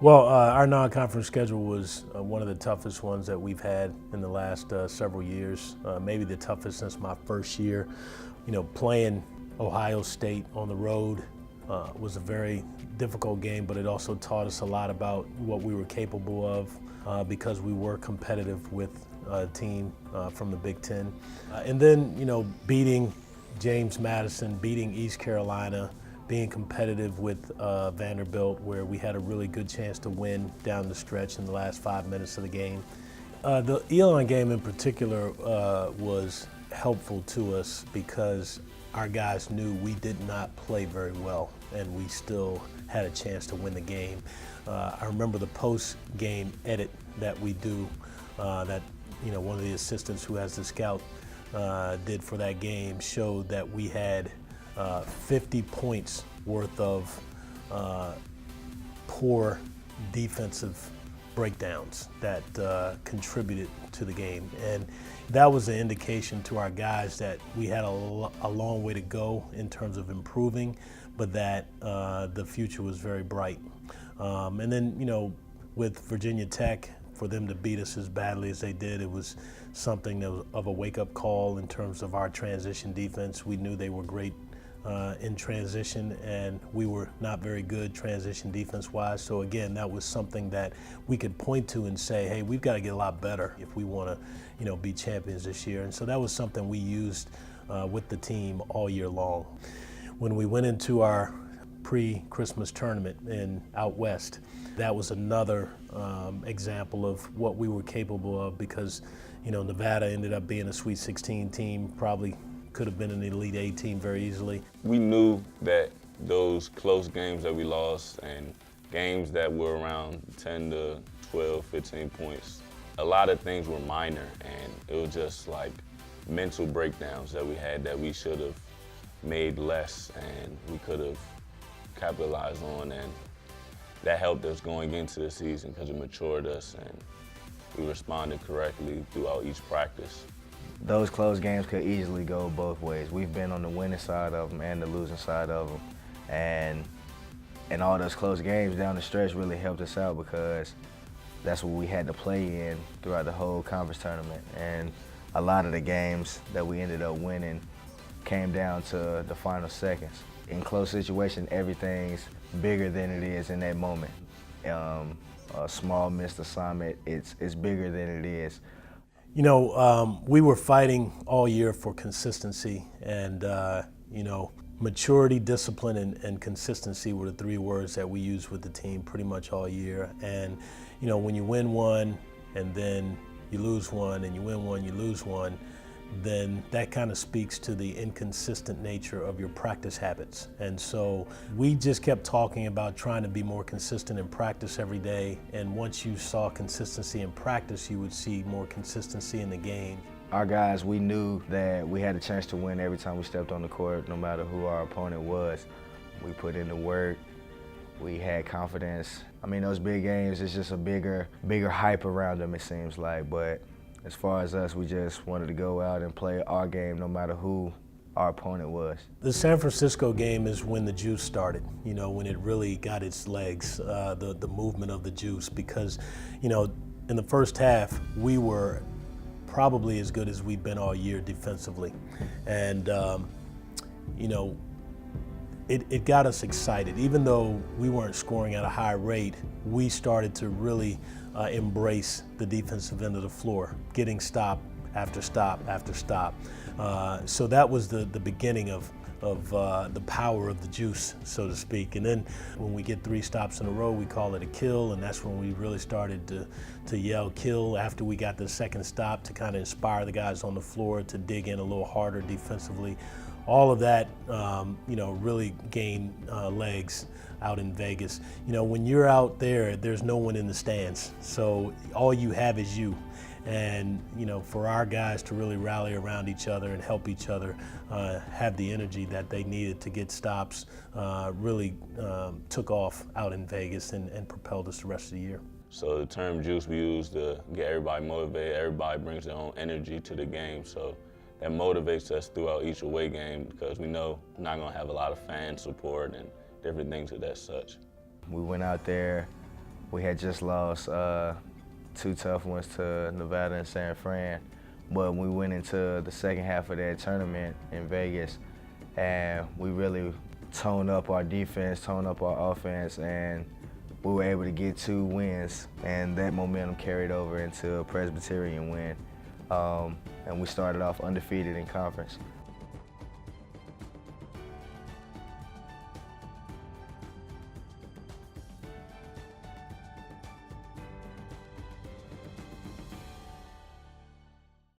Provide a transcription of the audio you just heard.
Well, our non-conference schedule was one of the toughest ones that we've had in the last several years, maybe the toughest since my first year. You know, playing Ohio State on the road was a very difficult game, but it also taught us a lot about what we were capable of because we were competitive with a team from the Big Ten. And then, you know, beating James Madison, beating East Carolina, being competitive with Vanderbilt, where we had a really good chance to win down the stretch in the last 5 minutes of the game. The Elon game in particular was helpful to us because our guys knew we did not play very well, and we still had a chance to win the game. I remember the post-game edit that we do, that one of the assistants who has the scout did for that game showed that we had 50 points worth of poor defensive breakdowns that contributed to the game. And that was an indication to our guys that we had a long way to go in terms of improving, but that the future was very bright. And then, with Virginia Tech, for them to beat us as badly as they did, it was something that was of a wake-up call in terms of our transition defense. We knew they were great in transition, and we were not very good transition defense-wise. So again, that was something that we could point to and say, hey, we've got to get a lot better if we want to, be champions this year. And so that was something we used with the team all year long. When we went into our pre-Christmas tournament out west, that was another example of what we were capable of because, Nevada ended up being a Sweet 16 team, probably could have been an Elite Eight team very easily. We knew that those close games that we lost and games that were around 10 to 12, 15 points, a lot of things were minor, and it was just like mental breakdowns that we had that we should have made less and we could have capitalized on, and that helped us going into the season because it matured us and we responded correctly throughout each practice. Those close games could easily go both ways. We've been on the winning side of them and the losing side of them. And all those close games down the stretch really helped us out because that's what we had to play in throughout the whole conference tournament. And a lot of the games that we ended up winning came down to the final seconds. In close situations, everything's bigger than it is in that moment. A small missed assignment, it's bigger than it is. We were fighting all year for consistency, and maturity, discipline, and consistency were the three words that we used with the team pretty much all year. And when you win one and then you lose one and you win one, you lose one, then that kind of speaks to the inconsistent nature of your practice habits. And so we just kept talking about trying to be more consistent in practice every day. And once you saw consistency in practice, you would see more consistency in the game. Our guys, we knew that we had a chance to win every time we stepped on the court, no matter who our opponent was. We put in the work. We had confidence. I mean, those big games, it's just a bigger hype around them, it seems like. But as far as us, we just wanted to go out and play our game no matter who our opponent was. The San Francisco game is when the juice started, when it really got its legs, the movement of the juice, because, in the first half, we were probably as good as we've been all year defensively. And, it got us excited. Even though we weren't scoring at a high rate, we started to really embrace the defensive end of the floor, getting stop after stop after stop. So that was the beginning of the power of the juice, so to speak. And then when we get 3 stops in a row, we call it a kill, and that's when we really started to yell kill after we got the second stop to kind of inspire the guys on the floor to dig in a little harder defensively. All of that, really gained legs out in Vegas. When you're out there, there's no one in the stands, so all you have is you. And for our guys to really rally around each other and help each other have the energy that they needed to get stops really took off out in Vegas and propelled us the rest of the year. So the term juice we use to get everybody motivated. Everybody brings their own energy to the game, so that motivates us throughout each away game because we know we're not gonna have a lot of fan support and different things of that such. We went out there, we had just lost 2 tough ones to Nevada and San Fran, but we went into the second half of that tournament in Vegas, and we really toned up our defense, toned up our offense, and we were able to get 2 wins, and that momentum carried over into a Presbyterian win. And we started off undefeated in conference.